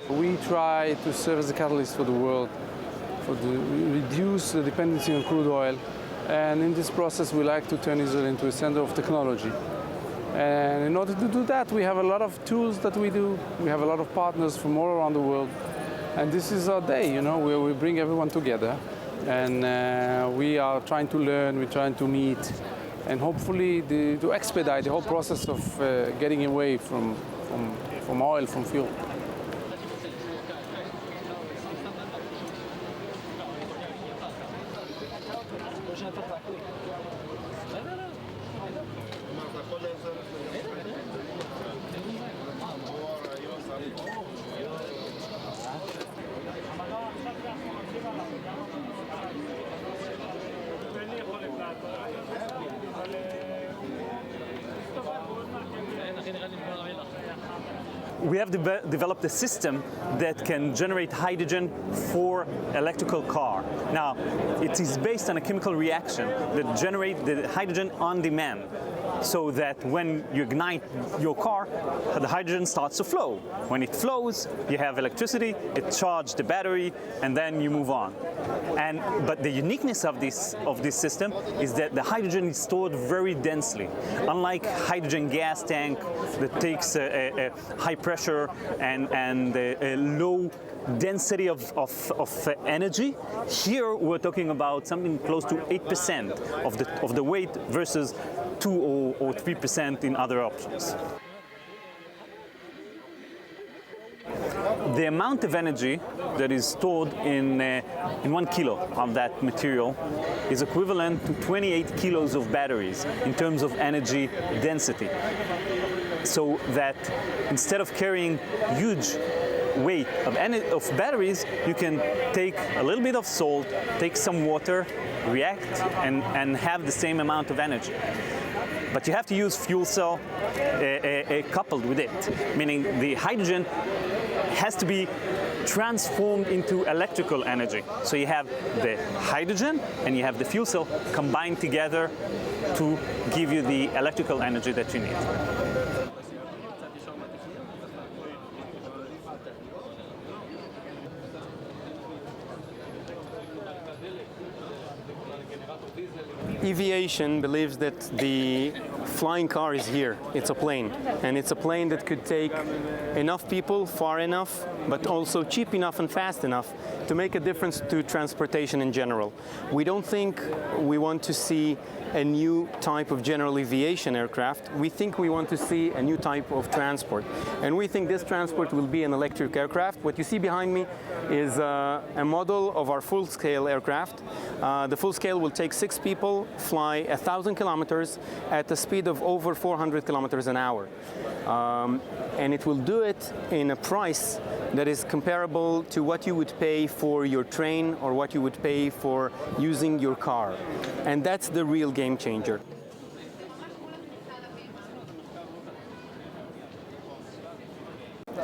We try to serve as a catalyst for the world, reduce the dependency on crude oil, and in this process we like to turn Israel into a center of technology. And in order to do that, we have a lot of tools that we do. We have a lot of partners from all around the world. And this is our day, you know, where we bring everyone together. And we are trying to learn, we're trying to meet, and hopefully to expedite the whole process of getting away from oil, from fuel. We have developed a system that can generate hydrogen for electrical car. Now, it is based on a chemical reaction that generates the hydrogen on demand, so that when you ignite your car, the hydrogen starts to flow. When it flows, you have electricity, it charges the battery, and then you move on. But the uniqueness of this system is that the hydrogen is stored very densely. Unlike hydrogen gas tank that takes a high pressure and a low density of energy, here we're talking about something close to 8% of the weight versus 2 or 3% in other options. The amount of energy that is stored in 1 kilo of that material is equivalent to 28 kilos of batteries in terms of energy density. So that instead of carrying huge weight of batteries, you can take a little bit of salt, take some water, react, and have the same amount of energy. But you have to use fuel cell coupled with it, meaning the hydrogen has to be transformed into electrical energy. So you have the hydrogen and you have the fuel cell combined together to give you the electrical energy that you need. Aviation believes that the flying car is here. It's a plane, and it's a plane that could take enough people far enough, but also cheap enough and fast enough to make a difference to transportation in general. We don't think we want to see a new type of general aviation aircraft. We think we want to see a new type of transport. And we think this transport will be an electric aircraft. What you see behind me is a model of our full-scale aircraft. The full scale will take 6 people, fly 1,000 kilometers at a speed of over 400 kilometers an hour. And it will do it in a price that is comparable to what you would pay for your train or what you would pay for using your car. And that's the real game changer.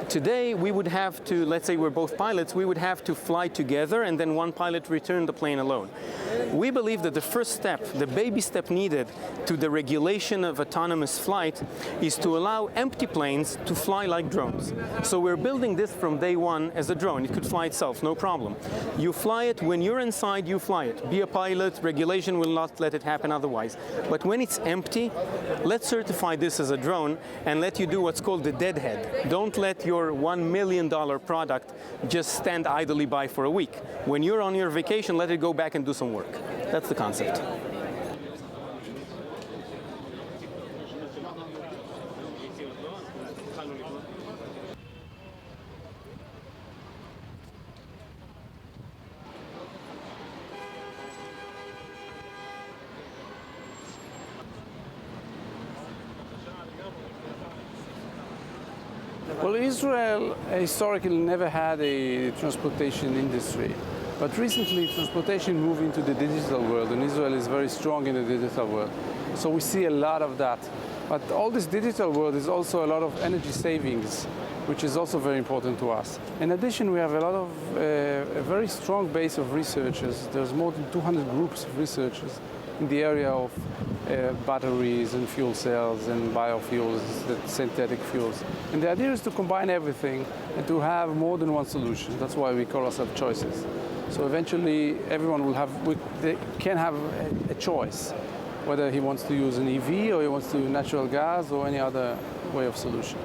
Today, we would have to, let's say we're both pilots, we would have to fly together and then one pilot return the plane alone. We believe that the first step, the baby step needed to the regulation of autonomous flight is to allow empty planes to fly like drones. So we're building this from day one as a drone. It could fly itself, no problem. You fly it, when you're inside, you fly it. Be a pilot, regulation will not let it happen otherwise. But when it's empty, let's certify this as a drone and let you do what's called the deadhead. Don't let your $1 million product just stand idly by for a week. When you're on your vacation, let it go back and do some work. That's the concept. Well, Israel historically never had a transportation industry, but recently transportation moved into the digital world, and Israel is very strong in the digital world. So we see a lot of that. But all this digital world is also a lot of energy savings, which is also very important to us. In addition, we have a very strong base of researchers. There's more than 200 groups of researchers in the area of batteries and fuel cells and biofuels, synthetic fuels. And the idea is to combine everything and to have more than one solution. That's why we call ourselves choices. So eventually everyone will have, they can have a choice, whether he wants to use an EV or he wants to use natural gas or any other way of solution.